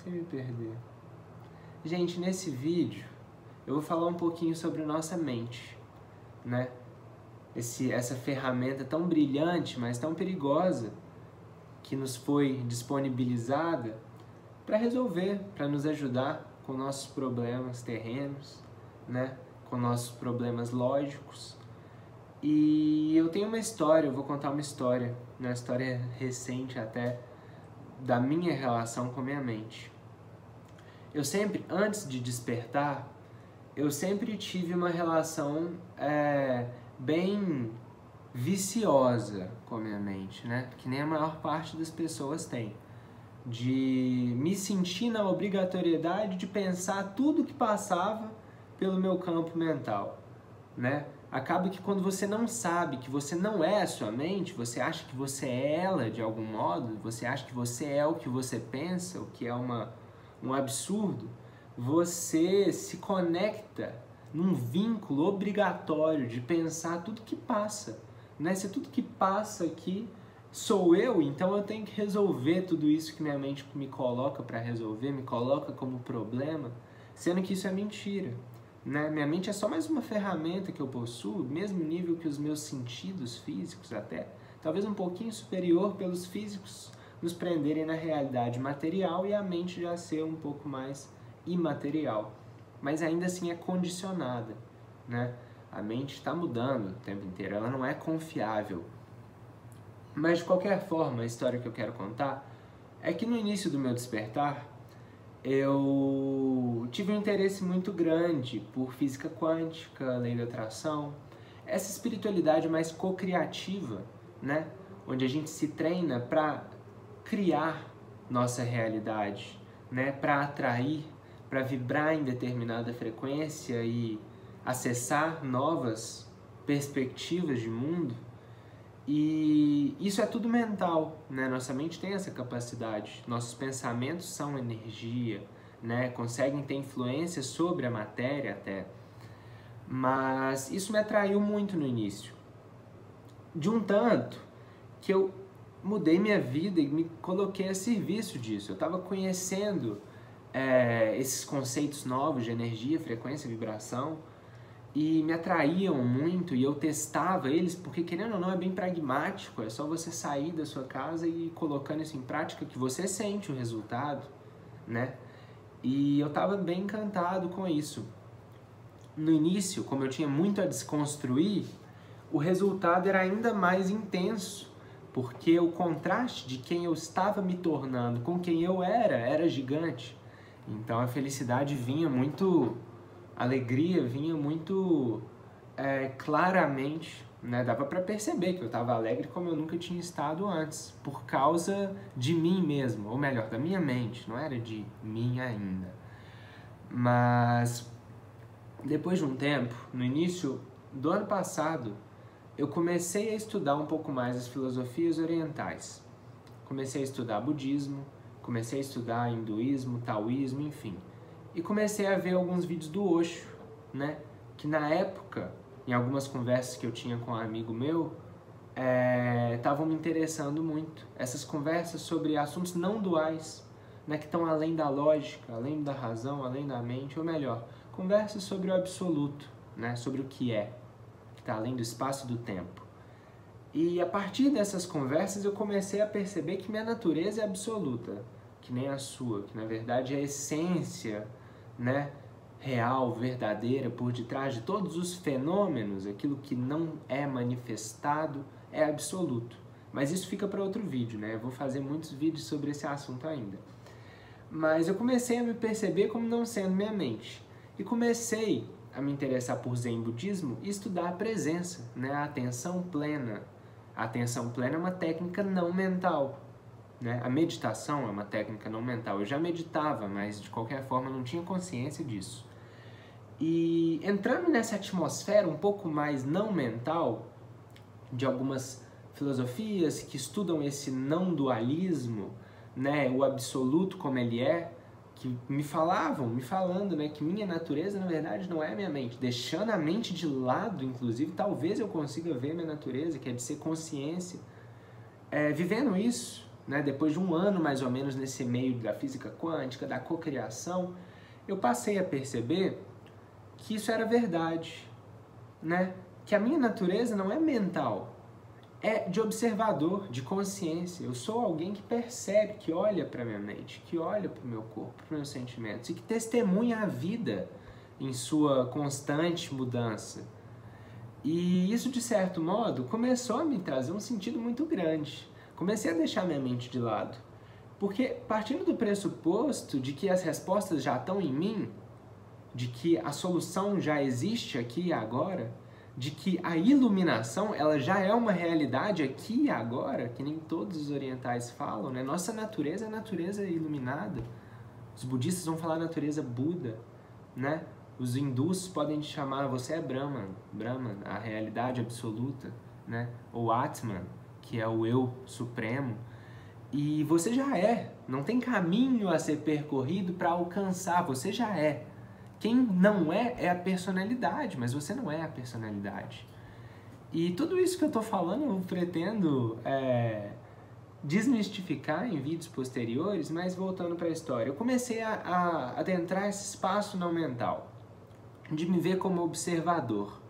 Sem me perder. Gente, nesse vídeo eu vou falar um pouquinho sobre nossa mente, né? Essa ferramenta tão brilhante, mas tão perigosa, que nos foi disponibilizada para resolver, para nos ajudar com nossos problemas terrenos, né? Com nossos problemas lógicos. E eu tenho uma história, eu vou contar uma história recente até, da minha relação com a minha mente. Eu sempre, antes de despertar, eu sempre tive uma relação bem viciosa com a minha mente, né? Que nem a maior parte das pessoas tem. De me sentir na obrigatoriedade de pensar tudo que passava pelo meu campo mental, né? Acaba que quando você não sabe que você não é a sua mente, você acha que você é ela de algum modo, você acha que você é o que você pensa, o que é um absurdo, você se conecta num vínculo obrigatório de pensar tudo que passa, né? Se tudo que passa aqui sou eu, então eu tenho que resolver tudo isso que minha mente me coloca para resolver, me coloca como problema, sendo que isso é mentira, né? Minha mente é só mais uma ferramenta que eu possuo, mesmo nível que os meus sentidos físicos até, talvez um pouquinho superior pelos físicos nos prenderem na realidade material e a mente já ser um pouco mais imaterial, mas ainda assim é condicionada, né? A mente está mudando o tempo inteiro, ela não é confiável. Mas de qualquer forma, a história que eu quero contar é que no início do meu despertar, eu tive um interesse muito grande por física quântica, lei da atração, essa espiritualidade mais co-criativa, né? Onde a gente se treina para criar nossa realidade, né? Para atrair, para vibrar em determinada frequência e acessar novas perspectivas de mundo. E isso é tudo mental, né? Nossa mente tem essa capacidade, nossos pensamentos são energia, né? Conseguem ter influência sobre a matéria até. Mas isso me atraiu muito no início. De um tanto que eu mudei minha vida e me coloquei a serviço disso. Eu estava conhecendo esses conceitos novos de energia, frequência, vibração, e me atraíam muito, e eu testava eles, porque querendo ou não é bem pragmático, é só você sair da sua casa e ir colocando isso em prática que você sente o resultado, né? E eu estava bem encantado com isso. No início, como eu tinha muito a desconstruir, o resultado era ainda mais intenso, porque o contraste de quem eu estava me tornando com quem eu era gigante. Então a felicidade vinha muito... A alegria vinha muito claramente, né? Dava para perceber que eu estava alegre como eu nunca tinha estado antes, por causa de mim mesmo, ou melhor, da minha mente, não era de mim ainda. Mas depois de um tempo, no início do ano passado, eu comecei a estudar um pouco mais as filosofias orientais. Comecei a estudar budismo, comecei a estudar hinduísmo, taoísmo, enfim. E comecei a ver alguns vídeos do Osho, né? Que na época, em algumas conversas que eu tinha com um amigo meu, estavam me interessando muito. Essas conversas sobre assuntos não duais, né? Que estão além da lógica, além da razão, além da mente, ou melhor, conversas sobre o absoluto, né? Sobre o que está além do espaço e do tempo. E a partir dessas conversas eu comecei a perceber que minha natureza é absoluta, que nem a sua, que na verdade é a essência, né, real, verdadeira, por detrás de todos os fenômenos, aquilo que não é manifestado é absoluto. Mas isso fica para outro vídeo, né? Eu vou fazer muitos vídeos sobre esse assunto ainda. Mas eu comecei a me perceber como não sendo minha mente. E comecei a me interessar por Zen Budismo e estudar a presença, né? A atenção plena. A atenção plena é uma técnica não mental, né? A meditação é uma técnica não mental. Eu já meditava, mas de qualquer forma não tinha consciência disso. E entrando nessa atmosfera um pouco mais não mental, de algumas filosofias que estudam esse não dualismo, né? O absoluto como ele é, que me falando, né? Que minha natureza na verdade não é minha mente. Deixando a mente de lado, inclusive, talvez eu consiga ver minha natureza, que é de ser consciência. Vivendo isso, né? Depois de um ano mais ou menos nesse meio da física quântica, da cocriação, eu passei a perceber que isso era verdade, né? Que a minha natureza não é mental, é de observador, de consciência. Eu sou alguém que percebe, que olha para minha mente, que olha para o meu corpo, para os meus sentimentos e que testemunha a vida em sua constante mudança. E isso, de certo modo, começou a me trazer um sentido muito grande. Comecei a deixar minha mente de lado. Porque, partindo do pressuposto de que as respostas já estão em mim, de que a solução já existe aqui e agora, de que a iluminação ela já é uma realidade aqui e agora, que nem todos os orientais falam, né? Nossa natureza é natureza iluminada. Os budistas vão falar natureza Buda, né? Os hindus podem te chamar, você é Brahman, Brahman, a realidade absoluta, né? Ou Atman, que é o eu supremo. E você já é, não tem caminho a ser percorrido para alcançar, você já é. Quem não é a personalidade, mas você não é a personalidade. E tudo isso que eu estou falando eu pretendo desmistificar em vídeos posteriores, mas voltando para a história. Eu comecei a adentrar esse espaço não mental, de me ver como observador.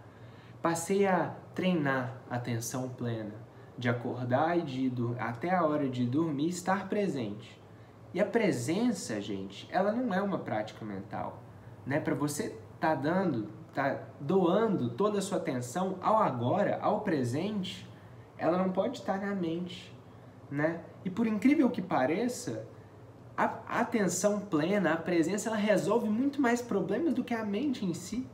Passei a treinar a atenção plena, de acordar e até a hora de dormir, estar presente. E a presença, gente, ela não é uma prática mental, né? Para você tá doando toda a sua atenção ao agora, ao presente, ela não pode estar na mente, né? E por incrível que pareça, a atenção plena, a presença, ela resolve muito mais problemas do que a mente em si.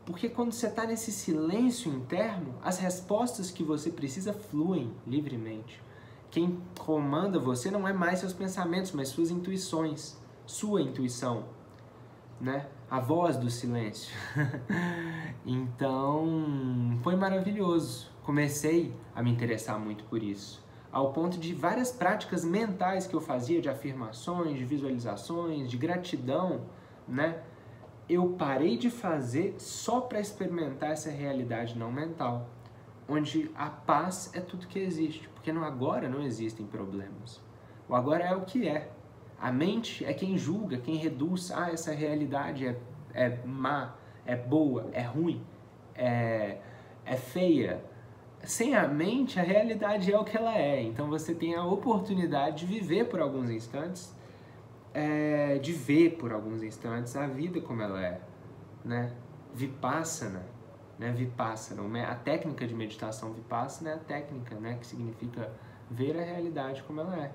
Porque quando você está nesse silêncio interno, as respostas que você precisa fluem livremente. Quem comanda você não é mais seus pensamentos, mas suas intuições, sua intuição, né? A voz do silêncio. Então, foi maravilhoso. Comecei a me interessar muito por isso, ao ponto de várias práticas mentais que eu fazia, de afirmações, de visualizações, de gratidão, né? Eu parei de fazer só para experimentar essa realidade não mental, onde a paz é tudo que existe, porque no agora não existem problemas. O agora é o que é. A mente é quem julga, quem reduz, essa realidade é má, é boa, é ruim, é feia. Sem a mente, a realidade é o que ela é. Então você tem a oportunidade de viver por alguns instantes, de ver por alguns instantes a vida como ela é, né? Vipassana, né? Vipassana, a técnica de meditação Vipassana é a técnica, né? Que significa ver a realidade como ela é.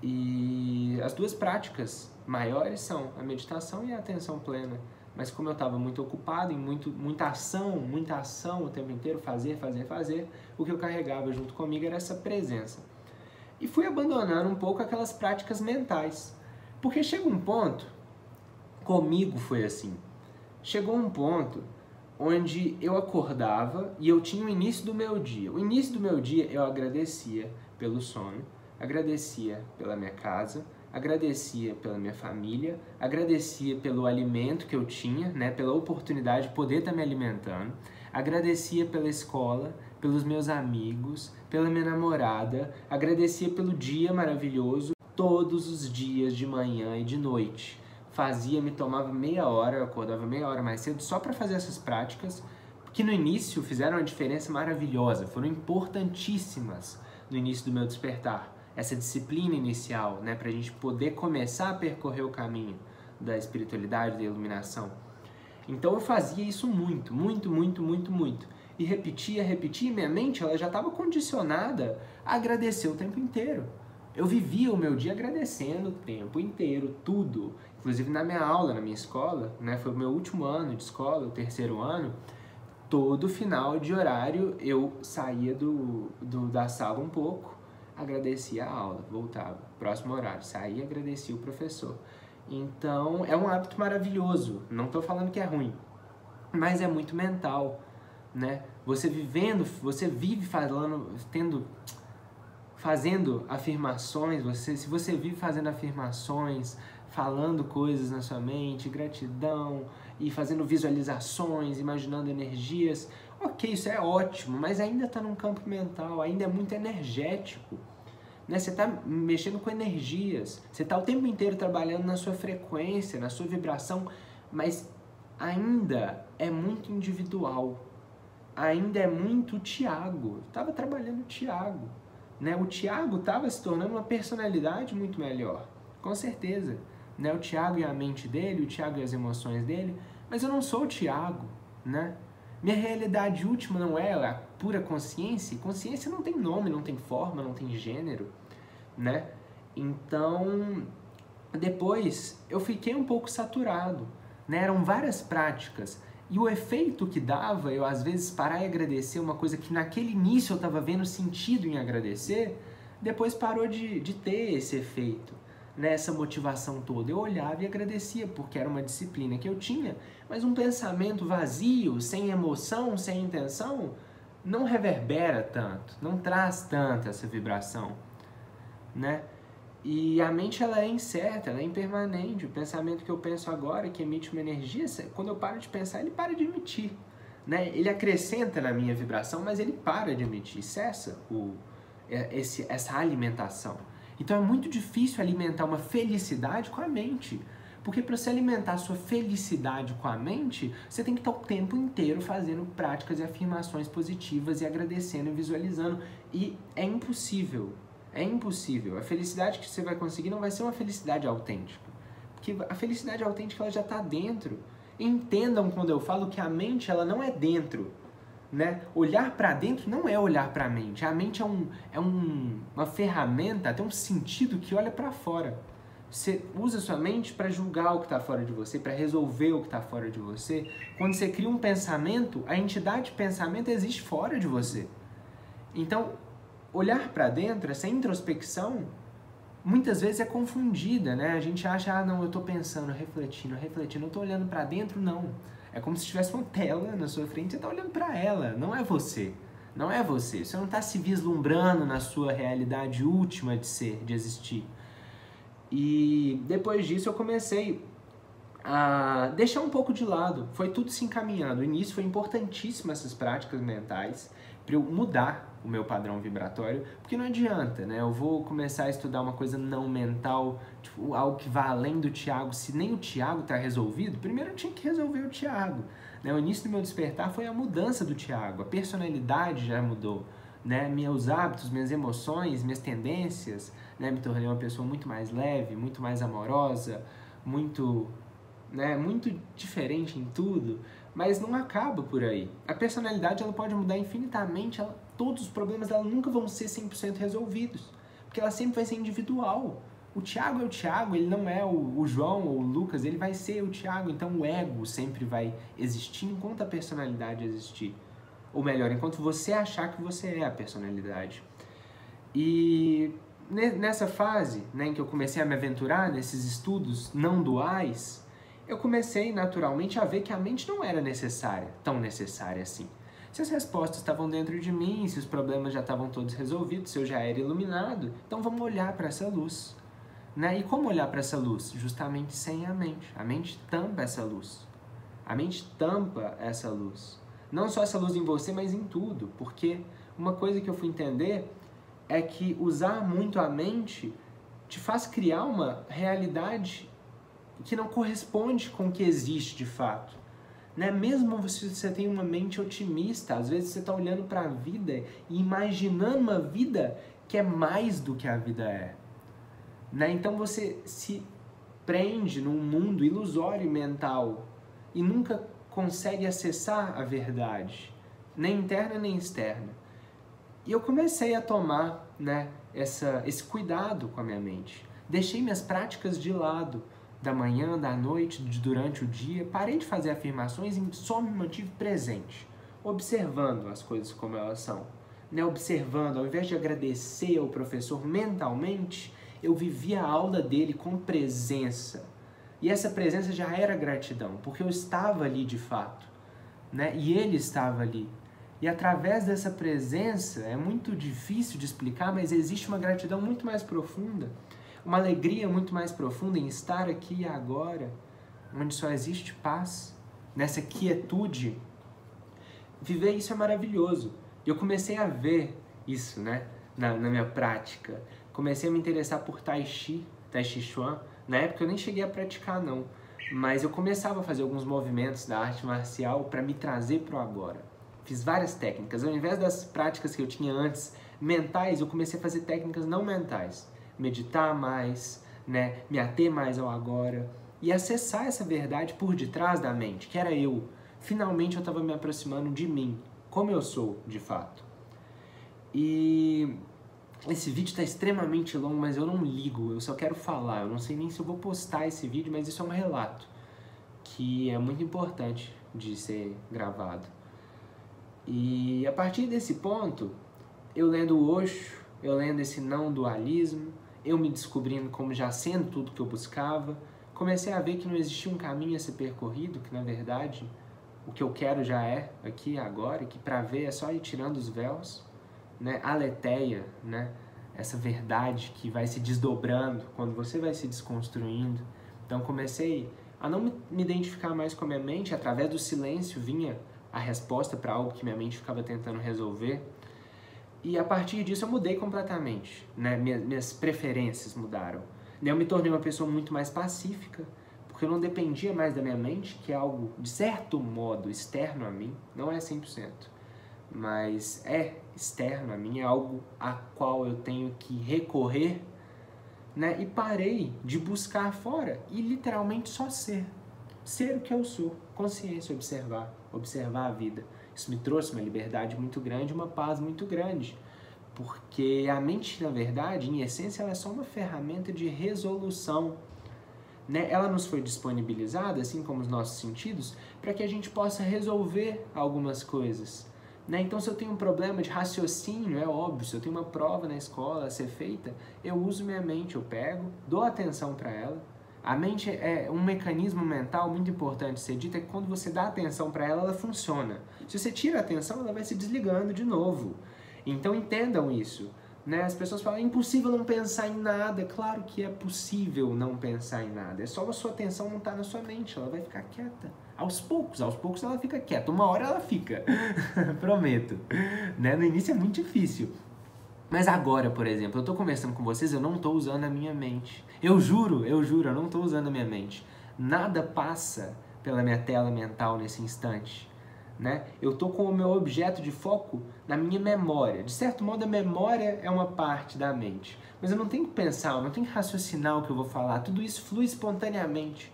E as duas práticas maiores são a meditação e a atenção plena. Mas como eu estava muito ocupado em muita ação o tempo inteiro, fazer, o que eu carregava junto comigo era essa presença. E fui abandonando um pouco aquelas práticas mentais. Porque chega um ponto, comigo foi assim, chegou um ponto onde eu acordava e eu tinha o início do meu dia. O início do meu dia eu agradecia pelo sono, agradecia pela minha casa, agradecia pela minha família, agradecia pelo alimento que eu tinha, né, pela oportunidade de poder estar me alimentando, agradecia pela escola, pelos meus amigos, pela minha namorada, agradecia pelo dia maravilhoso, todos os dias de manhã e de noite. Me tomava meia hora, eu acordava meia hora mais cedo só para fazer essas práticas, que no início fizeram uma diferença maravilhosa, foram importantíssimas no início do meu despertar. Essa disciplina inicial, né, para a gente poder começar a percorrer o caminho da espiritualidade, da iluminação. Então eu fazia isso muito. E repetia, e minha mente ela já estava condicionada a agradecer o tempo inteiro. Eu vivia o meu dia agradecendo o tempo inteiro, tudo. Inclusive na minha aula, na minha escola, né, foi o meu último ano de escola, o terceiro ano, todo final de horário eu saía da sala um pouco, agradecia a aula, voltava, próximo horário, saía e agradecia o professor. Então é um hábito maravilhoso, não estou falando que é ruim, mas é muito mental, né? Você vive fazendo afirmações, se você vive fazendo afirmações, falando coisas na sua mente, gratidão, e fazendo visualizações, imaginando energias, ok, isso é ótimo, mas ainda está num campo mental, ainda é muito energético. né? Você está mexendo com energias, você está o tempo inteiro trabalhando na sua frequência, na sua vibração, mas ainda é muito individual, ainda é muito Tiago. Estava trabalhando o Tiago, né? O Tiago estava se tornando uma personalidade muito melhor, com certeza, né? O Tiago e a mente dele, o Tiago e as emoções dele, mas eu não sou o Tiago, né? Minha realidade última não é a pura consciência. Consciência não tem nome, não tem forma, não tem gênero, né? Então, depois eu fiquei um pouco saturado, né? Eram várias práticas. E o efeito que dava, eu às vezes parar e agradecer uma coisa que naquele início eu estava vendo sentido em agradecer, depois parou de ter esse efeito, né? Essa motivação toda. Eu olhava e agradecia, porque era uma disciplina que eu tinha, mas um pensamento vazio, sem emoção, sem intenção, não reverbera tanto, não traz tanto essa vibração, né? E a mente, ela é incerta, ela é impermanente. O pensamento que eu penso agora, que emite uma energia, quando eu paro de pensar, ele para de emitir, né? Ele acrescenta na minha vibração, mas ele para de emitir, cessa essa alimentação. Então é muito difícil alimentar uma felicidade com a mente, porque para você alimentar a sua felicidade com a mente, você tem que estar o tempo inteiro fazendo práticas e afirmações positivas e agradecendo e visualizando, e é impossível. É impossível. A felicidade que você vai conseguir não vai ser uma felicidade autêntica. Porque a felicidade autêntica, ela já está dentro. Entendam quando eu falo que a mente, ela não é dentro, né? Olhar para dentro não é olhar para a mente. A mente é uma ferramenta, tem um sentido que olha para fora. Você usa sua mente para julgar o que está fora de você, para resolver o que está fora de você. Quando você cria um pensamento, a entidade de pensamento existe fora de você. Então, olhar para dentro, essa introspecção, muitas vezes é confundida, né? A gente acha, ah, não, eu estou pensando, refletindo, eu estou olhando para dentro, não. É como se tivesse uma tela na sua frente, você está olhando para ela, não é você. Não é você. Você não está se vislumbrando na sua realidade última de ser, de existir. E depois disso eu comecei a deixar um pouco de lado. Foi tudo se encaminhando. No início foi importantíssimo essas práticas mentais para eu mudar o meu padrão vibratório, porque não adianta, né? Eu vou começar a estudar uma coisa não mental, tipo, algo que vá além do Tiago. Se nem o Tiago está resolvido, primeiro eu tinha que resolver o Tiago, né? O início do meu despertar foi a mudança do Tiago, a personalidade já mudou, né? Meus hábitos, minhas emoções, minhas tendências, né? Me tornei uma pessoa muito mais leve, muito mais amorosa, muito, né? Muito diferente em tudo, mas não acaba por aí. A personalidade, ela pode mudar infinitamente, todos os problemas dela nunca vão ser 100% resolvidos, porque ela sempre vai ser individual. O Tiago é o Tiago, ele não é o João ou o Lucas, ele vai ser o Tiago, então o ego sempre vai existir enquanto a personalidade existir. Ou melhor, enquanto você achar que você é a personalidade. E nessa fase, né, em que eu comecei a me aventurar nesses estudos não duais, eu comecei naturalmente a ver que a mente não era necessária, tão necessária assim. Se as respostas estavam dentro de mim, se os problemas já estavam todos resolvidos, se eu já era iluminado, então vamos olhar para essa luz, né? E como olhar para essa luz? Justamente sem a mente. A mente tampa essa luz. A mente tampa essa luz. Não só essa luz em você, mas em tudo. Porque uma coisa que eu fui entender é que usar muito a mente te faz criar uma realidade que não corresponde com o que existe de fato. Né? Mesmo se você tem uma mente otimista, às vezes você está olhando para a vida e imaginando uma vida que é mais do que a vida é. Né? Então você se prende num mundo ilusório e mental e nunca consegue acessar a verdade, nem interna nem externa. E eu comecei a tomar, né, esse cuidado com a minha mente. Deixei minhas práticas de lado, da manhã, da noite, durante o dia. Parei de fazer afirmações e só me mantive presente, observando as coisas como elas são. Né? Observando, ao invés de agradecer ao professor mentalmente, eu vivia a aula dele com presença. E essa presença já era gratidão, porque eu estava ali de fato, né? E ele estava ali. E através dessa presença, é muito difícil de explicar, mas existe uma gratidão muito mais profunda, uma alegria muito mais profunda em estar aqui e agora, onde só existe paz, nessa quietude. Viver isso é maravilhoso. E eu comecei a ver isso, né, na minha prática. comecei a me interessar por Tai Chi Chuan. Na época eu nem cheguei a praticar não, mas eu começava a fazer alguns movimentos da arte marcial para me trazer pro agora. Fiz várias técnicas, ao invés das práticas que eu tinha antes, mentais, eu comecei a fazer técnicas não mentais. Meditar mais, né? Me ater mais ao agora e acessar essa verdade por detrás da mente, que era eu. Finalmente eu estava me aproximando de mim, como eu sou, de fato. E esse vídeo está extremamente longo, mas eu não ligo, eu só quero falar. Eu não sei nem se eu vou postar esse vídeo, mas isso é um relato que é muito importante de ser gravado. E a partir desse ponto, eu lendo o Osho, eu lendo esse não dualismo, eu me descobrindo como já sendo tudo que eu buscava, comecei a ver que não existia um caminho a ser percorrido, que na verdade o que eu quero já é aqui agora, e que para ver é só ir tirando os véus, né? Aletheia, né? Essa verdade que vai se desdobrando quando você vai se desconstruindo. Então comecei a não me identificar mais com a minha mente, através do silêncio vinha a resposta para algo que minha mente ficava tentando resolver. E a partir disso eu mudei completamente, né? Minhas preferências mudaram. Eu me tornei uma pessoa muito mais pacífica, porque eu não dependia mais da minha mente, que é algo, de certo modo, externo a mim, não é 100%, mas é externo a mim, é algo a qual eu tenho que recorrer, né? E parei de buscar fora e literalmente só ser o que eu sou, consciência, observar a vida. Isso me trouxe uma liberdade muito grande, uma paz muito grande, porque a mente, na verdade, em essência, ela é só uma ferramenta de resolução, né? Ela nos foi disponibilizada, assim como os nossos sentidos, para que a gente possa resolver algumas coisas, né? Então, se eu tenho um problema de raciocínio, é óbvio, se eu tenho uma prova na escola a ser feita, eu uso minha mente, eu pego, dou atenção para ela. A mente é um mecanismo mental muito importante ser dito, é que quando você dá atenção para ela, ela funciona. Se você tira a atenção, ela vai se desligando de novo. Então entendam isso, né? As pessoas falam, é impossível não pensar em nada. Claro que é possível não pensar em nada. É só a sua atenção não estar na sua mente, ela vai ficar quieta. Aos poucos ela fica quieta. Uma hora ela fica, prometo. Né? No início é muito difícil. Mas agora, por exemplo, eu estou conversando com vocês, eu não estou usando a minha mente. Eu juro, eu não estou usando a minha mente. Nada passa pela minha tela mental nesse instante, né? Eu estou com o meu objeto de foco na minha memória. De certo modo, a memória é uma parte da mente. Mas eu não tenho que pensar, eu não tenho que raciocinar o que eu vou falar. Tudo isso flui espontaneamente.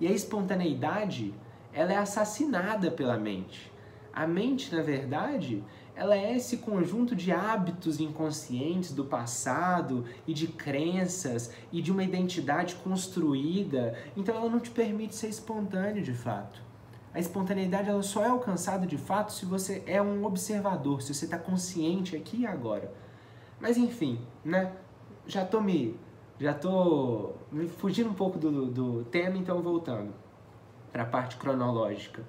E a espontaneidade, ela é assassinada pela mente. A mente, na verdade, ela é esse conjunto de hábitos inconscientes do passado e de crenças e de uma identidade construída. Então ela não te permite ser espontâneo de fato. A espontaneidade ela só é alcançada de fato se você é um observador, se você está consciente aqui e agora. Mas enfim, né? Já tô me fugindo um pouco do tema, então voltando para a parte cronológica.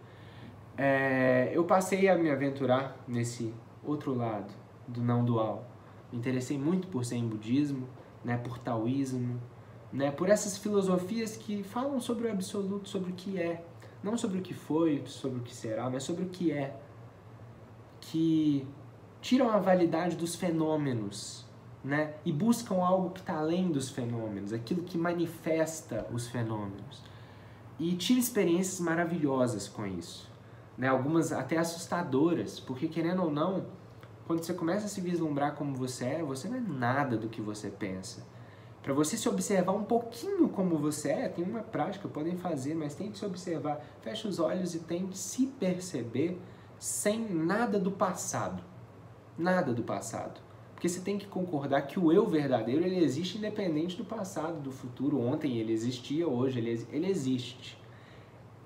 Eu passei a me aventurar nesse outro lado do não dual. Me interessei muito por Zen budismo, né, por taoísmo, né, por essas filosofias que falam sobre o absoluto, sobre o que é. Não sobre o que foi, sobre o que será, mas sobre o que é. Que tiram a validade dos fenômenos, né, e buscam algo que está além dos fenômenos, aquilo que manifesta os fenômenos. E tira experiências maravilhosas com isso. Né, algumas até assustadoras, porque querendo ou não, quando você começa a se vislumbrar como você não é nada do que você pensa. Para você se observar um pouquinho como você é, tem uma prática, podem fazer, mas tente se observar. Feche os olhos e tente se perceber sem nada do passado. Nada do passado. Porque você tem que concordar que o eu verdadeiro, ele existe independente do passado, do futuro. Ontem ele existia, hoje ele existe.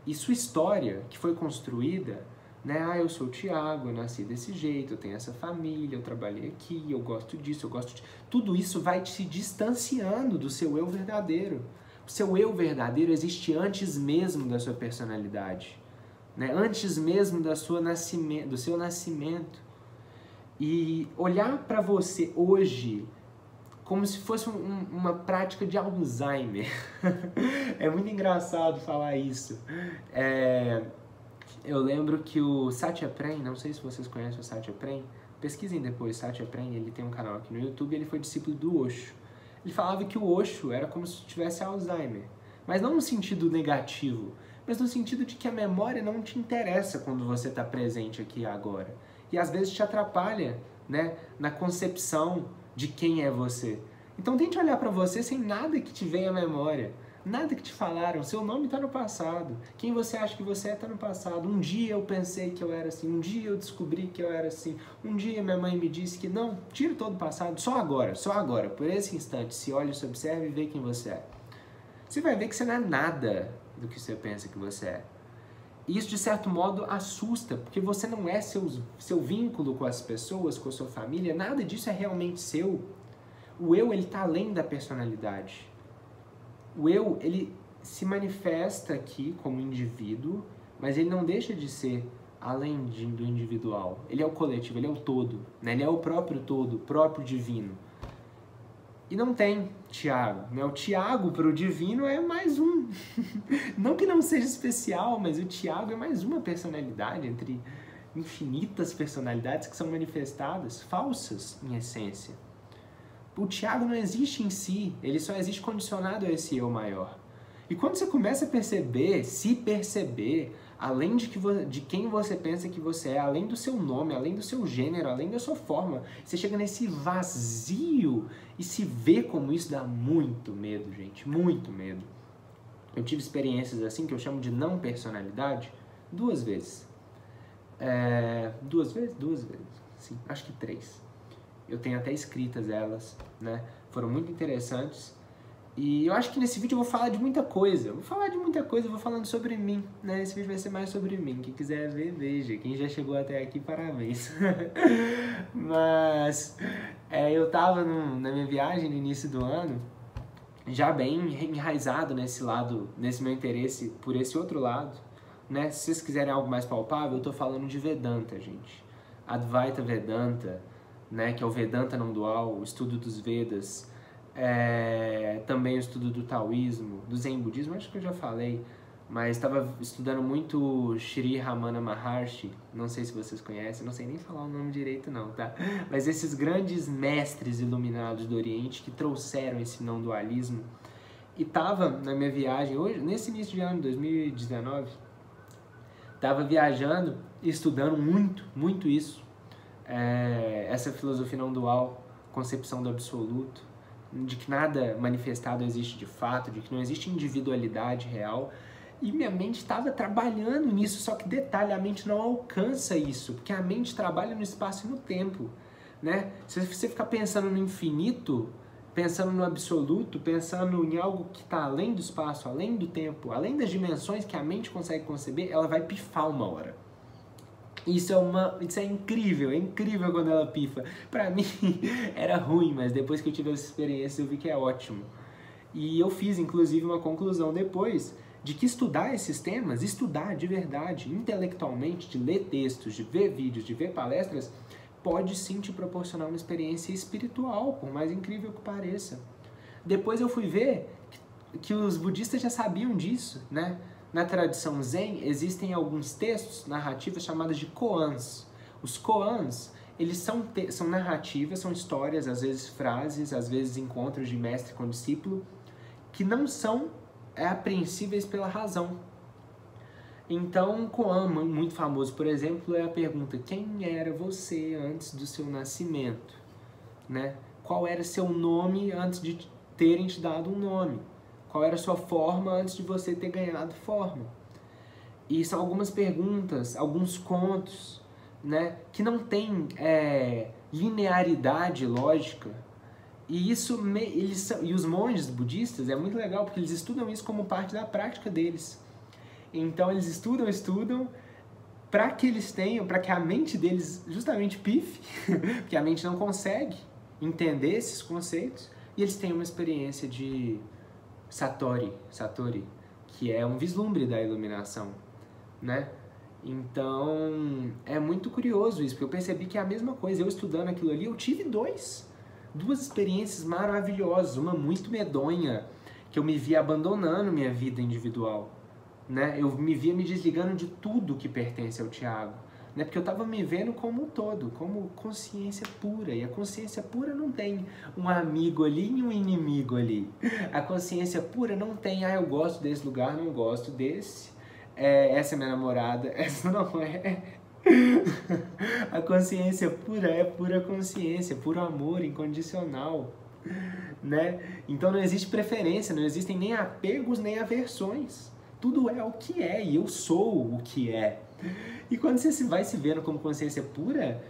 E sua história, que foi construída, né? Eu sou o Thiago, eu nasci desse jeito, eu tenho essa família, eu trabalhei aqui, eu gosto disso, eu gosto de... Tudo isso vai te distanciando do seu eu verdadeiro. O seu eu verdadeiro existe antes mesmo da sua personalidade, né? Antes mesmo do seu nascimento. E olhar para você hoje como se fosse uma prática de Alzheimer. É muito engraçado falar isso. Eu lembro que o Satya Prem, não sei se vocês conhecem o Satya Prem, pesquisem depois, Satya Prem, ele tem um canal aqui no YouTube, ele foi discípulo do Osho. Ele falava que o Osho era como se tivesse Alzheimer, mas não no sentido negativo, mas no sentido de que a memória não te interessa quando você está presente aqui e agora. E às vezes te atrapalha, né, na concepção de quem é você. Então tente olhar para você sem nada que te venha à memória, nada que te falaram. Seu nome está no passado. Quem você acha que você é está no passado. Um dia eu pensei que eu era assim, um dia eu descobri que eu era assim, um dia minha mãe me disse que não. Tira todo o passado, só agora, por esse instante. Se olha, se observe e vê quem você é. Você vai ver que você não é nada do que você pensa que você é. E isso, de certo modo, assusta, porque você não é seu vínculo com as pessoas, com a sua família, nada disso é realmente seu. O eu, ele está além da personalidade. O eu, ele se manifesta aqui como indivíduo, mas ele não deixa de ser além do individual. Ele é o coletivo, ele é o todo, né? Ele é o próprio todo, o próprio divino. E não tem Tiago, né? O Tiago para o divino é mais um. Não que não seja especial, mas o Tiago é mais uma personalidade entre infinitas personalidades que são manifestadas, falsas em essência. O Tiago não existe em si, ele só existe condicionado a esse eu maior. E quando você começa a perceber, se perceber, além de quem você pensa que você é, além do seu nome, além do seu gênero, além da sua forma, você chega nesse vazio e se vê como isso dá muito medo, gente, muito medo. Eu tive experiências assim que eu chamo de não personalidade 2 vezes. 2 vezes? 2 vezes, sim, acho que 3. Eu tenho até escritas elas, né? Foram muito interessantes. E eu acho que nesse vídeo eu vou falar de muita coisa. Vou falando sobre mim, né? Esse vídeo vai ser mais sobre mim. Quem quiser ver, veja. Quem já chegou até aqui, parabéns. Mas eu tava na minha viagem no início do ano, já bem enraizado nesse lado, nesse meu interesse por esse outro lado, né? Se vocês quiserem algo mais palpável, eu tô falando de Vedanta, gente. Advaita Vedanta, né, que é o Vedanta não dual, o estudo dos Vedas, também o estudo do taoísmo, do Zen budismo, acho que eu já falei, mas estava estudando muito Sri Ramana Maharshi, não sei se vocês conhecem, não sei nem falar o nome direito não, tá? Mas esses grandes mestres iluminados do Oriente que trouxeram esse não dualismo, e tava na minha viagem, hoje, nesse início de ano, 2019, tava viajando e estudando muito isso, essa filosofia não dual, concepção do absoluto, de que nada manifestado existe de fato, de que não existe individualidade real, e minha mente estava trabalhando nisso, só que detalhe, a mente não alcança isso, porque a mente trabalha no espaço e no tempo, né? Se você ficar pensando no infinito, pensando no absoluto, pensando em algo que está além do espaço, além do tempo, além das dimensões que a mente consegue conceber, ela vai pifar uma hora. Isso é incrível quando ela pifa. Pra mim era ruim, mas depois que eu tive essa experiência eu vi que é ótimo. E eu fiz inclusive uma conclusão depois de que estudar esses temas, estudar de verdade, intelectualmente, de ler textos, de ver vídeos, de ver palestras, pode sim te proporcionar uma experiência espiritual, por mais incrível que pareça. Depois eu fui ver que os budistas já sabiam disso, né? Na tradição Zen, existem alguns textos, narrativas chamadas de koans. Os koans, eles são narrativas, são histórias, às vezes frases, às vezes encontros de mestre com discípulo, que não são apreensíveis pela razão. Então, um koan muito famoso, por exemplo, é a pergunta: quem era você antes do seu nascimento? Né? Qual era seu nome antes de terem te dado um nome? Qual era a sua forma antes de você ter ganhado forma? E são algumas perguntas, alguns contos, né, que não tem linearidade lógica. E e os monges budistas é muito legal porque eles estudam isso como parte da prática deles. Então eles estudam para que eles tenham, para que a mente deles justamente pife, porque a mente não consegue entender esses conceitos, e eles tenham uma experiência de Satori, que é um vislumbre da iluminação, né? Então, é muito curioso isso, porque eu percebi que é a mesma coisa. Eu estudando aquilo ali, eu tive duas experiências maravilhosas. Uma muito medonha, que eu me via abandonando minha vida individual, né? Eu me via me desligando de tudo que pertence ao Tiago. né? Porque eu estava me vendo como um todo, como consciência pura. E a consciência pura não tem um amigo ali e um inimigo ali. A consciência pura não tem, eu gosto desse lugar, não gosto desse. Essa é minha namorada, essa não é. A consciência pura é pura consciência, puro amor incondicional, né? Então não existe preferência, não existem nem apegos nem aversões. Tudo é o que é e eu sou o que é. E quando você vai se vendo como consciência pura,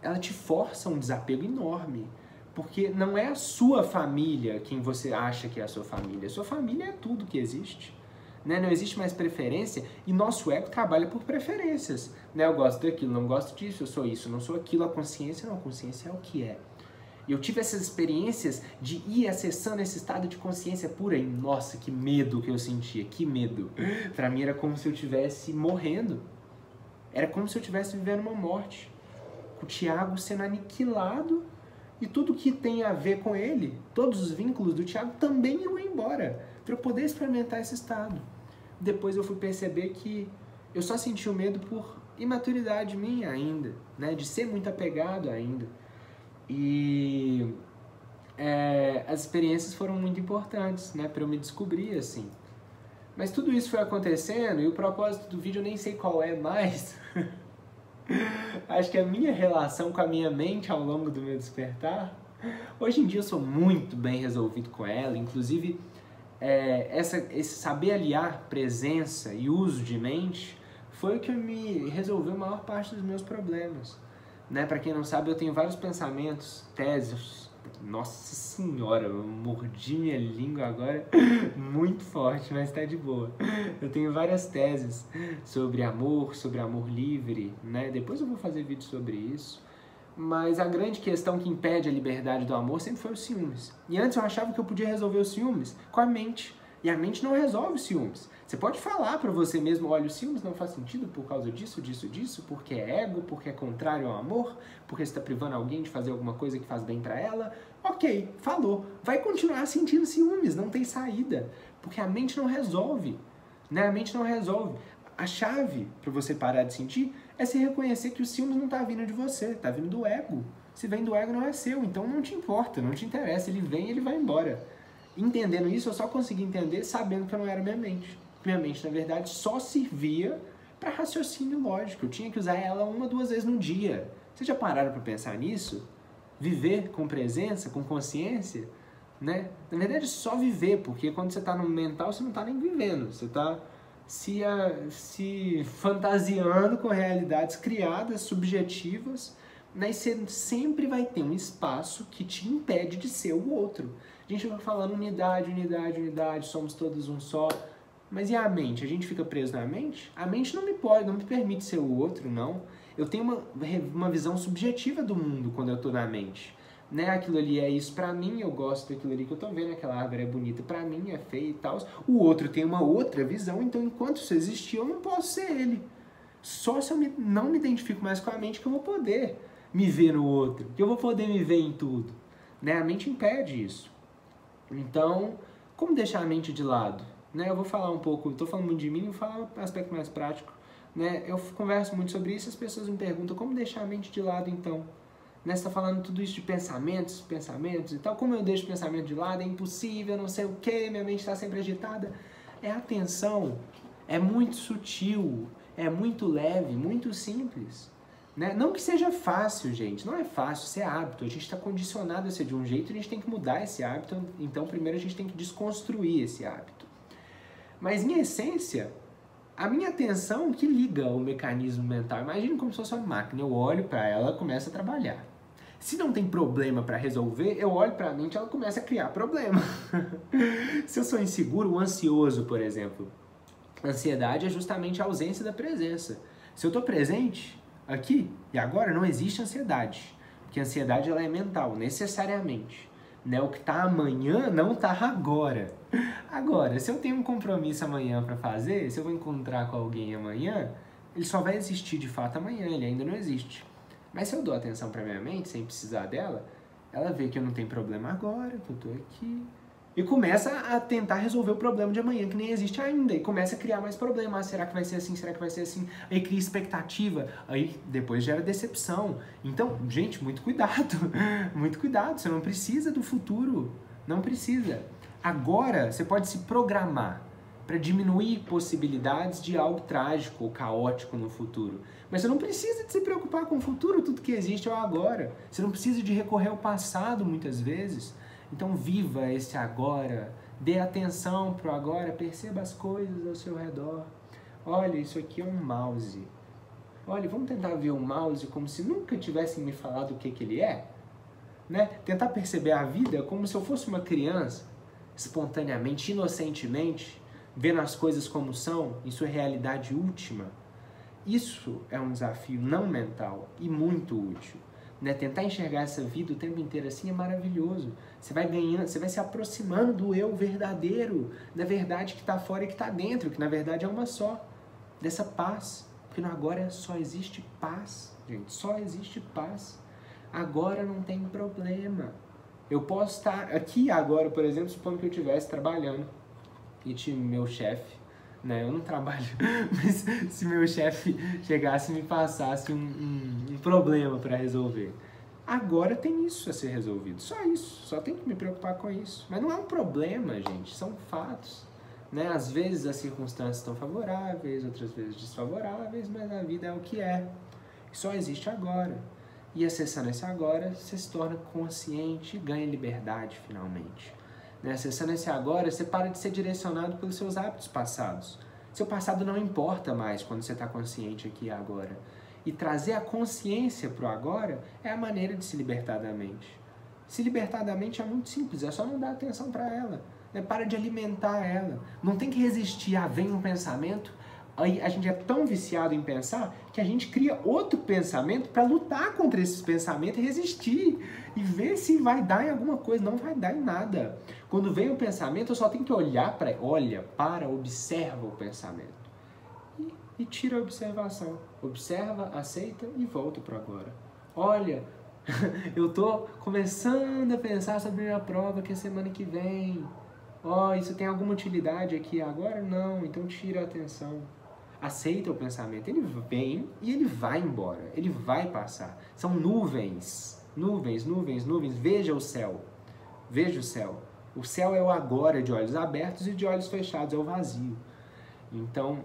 ela te força um desapego enorme. Porque não é a sua família quem você acha que é a sua família. A sua família é tudo que existe. Né? Não existe mais preferência e nosso ego trabalha por preferências. Né? Eu gosto daquilo, não gosto disso, eu sou isso, não sou aquilo. A consciência não, a consciência é o que é. E eu tive essas experiências de ir acessando esse estado de consciência pura e, nossa, que medo que eu sentia, que medo. Pra mim era como se eu estivesse morrendo. Era como se eu estivesse vivendo uma morte. O Tiago sendo aniquilado e tudo que tem a ver com ele, todos os vínculos do Tiago também iam embora, para eu poder experimentar esse estado. Depois eu fui perceber que eu só senti o medo por imaturidade minha ainda, né, de ser muito apegado ainda. E as experiências foram muito importantes, né, para eu me descobrir assim. Mas tudo isso foi acontecendo e o propósito do vídeo eu nem sei qual é mais. Acho que a minha relação com a minha mente ao longo do meu despertar, hoje em dia eu sou muito bem resolvido com ela, inclusive esse saber aliar presença e uso de mente foi o que me resolveu a maior parte dos meus problemas. Né? Para quem não sabe, eu tenho vários pensamentos, teses, nossa senhora, eu mordi minha língua agora muito forte, mas tá de boa. Eu tenho várias teses sobre amor livre, né? Depois eu vou fazer vídeo sobre isso. Mas a grande questão que impede a liberdade do amor sempre foi os ciúmes. E antes eu achava que eu podia resolver os ciúmes com a mente. E a mente não resolve os ciúmes. Você pode falar para você mesmo, olha, os ciúmes não faz sentido por causa disso, porque é ego, porque é contrário ao amor, porque você está privando alguém de fazer alguma coisa que faz bem para ela. Ok, falou. Vai continuar sentindo ciúmes, não tem saída. Porque a mente não resolve. Né? A mente não resolve. A chave para você parar de sentir é se reconhecer que o ciúmes não está vindo de você, está vindo do ego. Se vem do ego não é seu, então não te importa, não te interessa. Ele vem e ele vai embora. Entendendo isso, eu só consegui entender sabendo que eu não era minha mente. Minha mente, na verdade, só servia para raciocínio lógico. Eu tinha que usar ela 1 ou 2 vezes no dia. Vocês já pararam para pensar nisso? Viver com presença, com consciência? Né? Na verdade, só viver, porque quando você está no mental, você não está nem vivendo. Você está se fantasiando com realidades criadas, subjetivas, né? E você sempre vai ter um espaço que te impede de ser o outro. A gente vai falando unidade, somos todos um só. Mas e a mente? A gente fica preso na mente? A mente não me permite ser o outro, não. Eu tenho uma visão subjetiva do mundo quando eu estou na mente. Né? Aquilo ali é isso pra mim, eu gosto daquilo ali que eu tô vendo, aquela árvore é bonita pra mim, é feia e tal. O outro tem uma outra visão, então enquanto isso existir, eu não posso ser ele. Só se eu não me identifico mais com a mente que eu vou poder me ver no outro, que eu vou poder me ver em tudo. Né? A mente impede isso. Então, como deixar a mente de lado? Né? Eu vou falar um pouco, estou falando muito de mim, vou falar um aspecto mais prático. Né? Eu converso muito sobre isso, as pessoas me perguntam como deixar a mente de lado então. Né? Você está falando tudo isso de pensamentos e tal, como eu deixo o pensamento de lado? É impossível, não sei o que, minha mente está sempre agitada. É atenção, é muito sutil, é muito leve, muito simples. Né? Não que seja fácil, gente, não é fácil, isso é hábito, a gente está condicionado a ser de um jeito e a gente tem que mudar esse hábito, então primeiro a gente tem que desconstruir esse hábito. Mas em essência, a minha atenção que liga o mecanismo mental, imagina como se fosse uma máquina, eu olho para ela, ela começa a trabalhar. Se não tem problema para resolver, eu olho para a mente e ela começa a criar problema. Se eu sou inseguro, o ansioso, por exemplo, a ansiedade é justamente a ausência da presença. Se eu estou presente aqui e agora, não existe ansiedade, porque a ansiedade ela é mental, necessariamente. Né? O que está amanhã não está agora. Agora, se eu tenho um compromisso amanhã para fazer, se eu vou encontrar com alguém amanhã, ele só vai existir de fato amanhã, ele ainda não existe. Mas se eu dou atenção para minha mente, sem precisar dela, ela vê que eu não tenho problema agora, que eu estou aqui, E começa a tentar resolver o problema de amanhã, que nem existe ainda. E começa a criar mais problemas. Ah, será que vai ser assim? Será que vai ser assim? Aí cria expectativa. Aí depois gera decepção. Então, gente, muito cuidado. Muito cuidado. Você não precisa do futuro. Não precisa. Agora, você pode se programar para diminuir possibilidades de algo trágico ou caótico no futuro. Mas você não precisa de se preocupar com o futuro. Tudo que existe é o agora. Você não precisa de recorrer ao passado, muitas vezes. Então viva esse agora, dê atenção para o agora, perceba as coisas ao seu redor. Olha, isso aqui é um mouse. Olha, vamos tentar ver o mouse como se nunca tivessem me falado o que ele é? Né? Tentar perceber a vida como se eu fosse uma criança, espontaneamente, inocentemente, vendo as coisas como são, em sua realidade última. Isso é um desafio não mental e muito útil. Né? Tentar enxergar essa vida o tempo inteiro assim é maravilhoso. Você vai ganhando, você vai se aproximando do eu verdadeiro, da verdade que está fora e que está dentro, que na verdade é uma só, dessa paz. Porque no agora só existe paz, gente, só existe paz. Agora não tem problema. Eu posso estar aqui agora, por exemplo, supondo que eu estivesse trabalhando e meu chefe, né, eu não trabalho, mas se meu chefe chegasse e me passasse um problema para resolver. Agora tem isso a ser resolvido, só isso, só tem que me preocupar com isso. Mas não é um problema, gente, são fatos. Né? Às vezes as circunstâncias estão favoráveis, outras vezes desfavoráveis, mas a vida é o que é. Só existe agora. E acessando esse agora, você se torna consciente e ganha liberdade finalmente. Né? Acessando esse agora, você para de ser direcionado pelos seus hábitos passados. Seu passado não importa mais quando você está consciente aqui e agora. E trazer a consciência para o agora é a maneira de se libertar da mente. Se libertar da mente é muito simples, é só não dar atenção para ela. Né? Para de alimentar ela. Não tem que resistir a vem um pensamento. Aí a gente é tão viciado em pensar que a gente cria outro pensamento para lutar contra esses pensamentos e resistir. E ver se vai dar em alguma coisa. Não vai dar em nada. Quando vem o pensamento, eu só tenho que olhar para observa o pensamento. E tira a observação. Observa, aceita e volta para agora. Olha, eu tô começando a pensar sobre a prova que é semana que vem. Isso tem alguma utilidade aqui agora? Não, então tira a atenção. Aceita o pensamento. Ele vem e ele vai embora. Ele vai passar. São nuvens. Nuvens, nuvens, nuvens. Veja o céu. Veja o céu. O céu é o agora de olhos abertos e de olhos fechados, é o vazio. Então,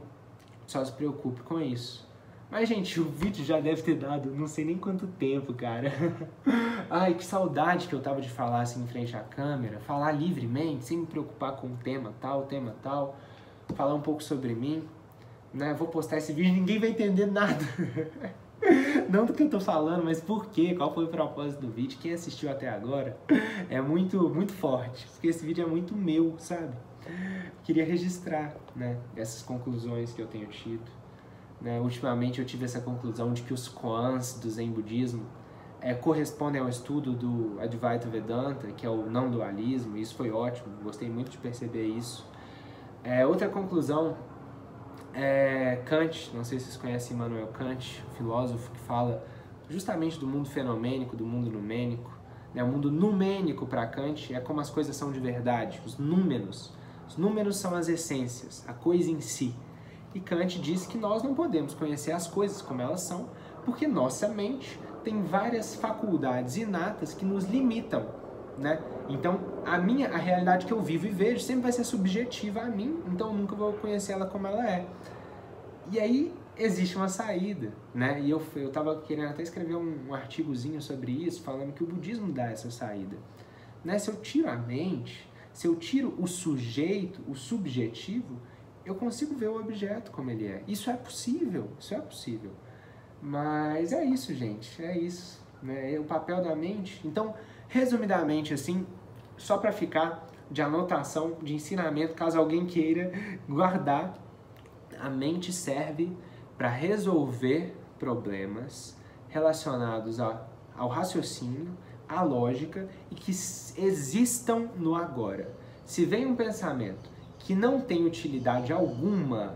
só se preocupe com isso. Mas, gente, o vídeo já deve ter dado não sei nem quanto tempo, cara. Ai, que saudade que eu tava de falar assim em frente à câmera. Falar livremente, sem me preocupar com tema tal. Falar um pouco sobre mim. Né? Vou postar esse vídeo e ninguém vai entender nada. Não do que eu tô falando, mas por quê? Qual foi o propósito do vídeo? Quem assistiu até agora é muito, muito forte. Porque esse vídeo é muito meu, sabe? Queria registrar, né, essas conclusões que eu tenho tido. Né? Ultimamente eu tive essa conclusão de que os koans do Zen Budismo correspondem ao estudo do Advaita Vedanta, que é o não dualismo, e isso foi ótimo, gostei muito de perceber isso. Outra conclusão é Kant, não sei se vocês conhecem Immanuel Kant, filósofo que fala justamente do mundo fenomênico, do mundo numênico. Né? O mundo numênico para Kant é como as coisas são de verdade, os números. Os números são as essências, a coisa em si. E Kant diz que nós não podemos conhecer as coisas como elas são, porque nossa mente tem várias faculdades inatas que nos limitam, né? Então, a realidade que eu vivo e vejo sempre vai ser subjetiva a mim, então eu nunca vou conhecer ela como ela é. E aí existe uma saída, né? E eu tava querendo até escrever um artigozinho sobre isso, falando que o budismo dá essa saída. Né? Se eu tiro a mente, se eu tiro o sujeito, o subjetivo, eu consigo ver o objeto como ele é. Isso é possível, isso é possível. Mas é isso, gente, é isso. Né? O papel da mente. Então, resumidamente, assim, só para ficar de anotação, de ensinamento, caso alguém queira guardar, a mente serve para resolver problemas relacionados ao raciocínio, à lógica e que existam no agora. Se vem um pensamento que não tem utilidade alguma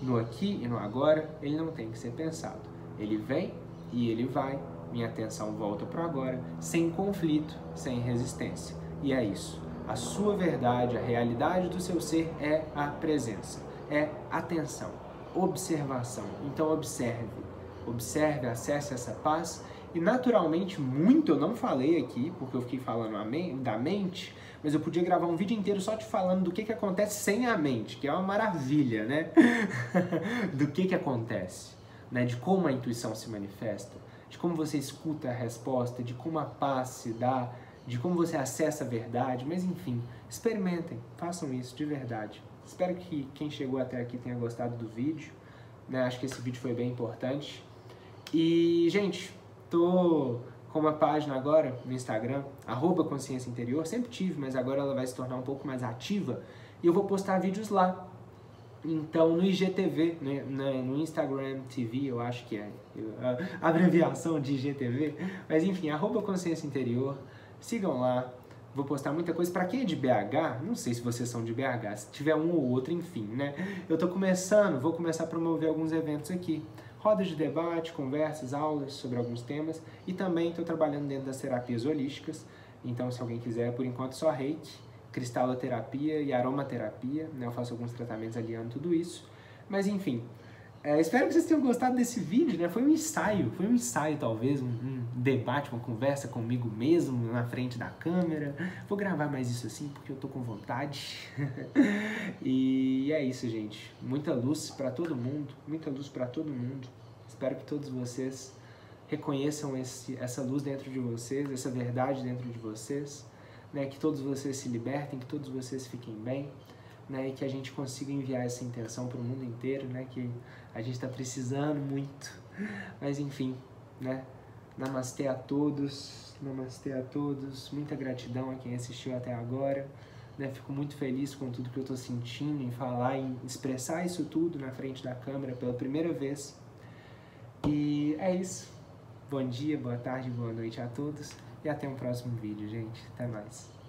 no aqui e no agora, ele não tem que ser pensado. Ele vem e ele vai, minha atenção volta para o agora, sem conflito, sem resistência. E é isso. A sua verdade, a realidade do seu ser é a presença, é atenção, observação. Então observe, acesse essa paz e naturalmente muito eu não falei aqui, porque eu fiquei falando da mente, mas eu podia gravar um vídeo inteiro só te falando do que acontece sem a mente, que é uma maravilha, né? Do que acontece, né? De como a intuição se manifesta, de como você escuta a resposta, de como a paz se dá, de como você acessa a verdade, mas enfim, experimentem, façam isso de verdade. Espero que quem chegou até aqui tenha gostado do vídeo, né? Acho que esse vídeo foi bem importante. E, gente, tô com uma página agora no Instagram, @consciência interior, sempre tive, mas agora ela vai se tornar um pouco mais ativa, e eu vou postar vídeos lá. Então, no IGTV, né, no Instagram TV, eu acho que é a abreviação de IGTV, mas enfim, @consciência interior, sigam lá, vou postar muita coisa. Pra quem é de BH, não sei se vocês são de BH, se tiver um ou outro, enfim, né, eu tô vou começar a promover alguns eventos aqui, rodas de debate, conversas, aulas sobre alguns temas, e também estou trabalhando dentro das terapias holísticas, então se alguém quiser, por enquanto só Reiki, cristaloterapia e aromaterapia, né? Eu faço alguns tratamentos aliando tudo isso, mas enfim, espero que vocês tenham gostado desse vídeo, né? Foi um ensaio talvez, um debate, uma conversa comigo mesmo na frente da câmera. Vou gravar mais isso assim porque eu tô com vontade. E é isso, gente. Muita luz para todo mundo, muita luz para todo mundo. Espero que todos vocês reconheçam essa luz dentro de vocês, essa verdade dentro de vocês, né? Que todos vocês se libertem, que todos vocês fiquem bem, né? E que a gente consiga enviar essa intenção para o mundo inteiro, né? Que a gente está precisando muito. Mas enfim, né? Namastê a todos, muita gratidão a quem assistiu até agora, né? Fico muito feliz com tudo que eu estou sentindo, em falar, em expressar isso tudo na frente da câmera pela primeira vez. E é isso. Bom dia, boa tarde, boa noite a todos e até um próximo vídeo, gente. Até mais.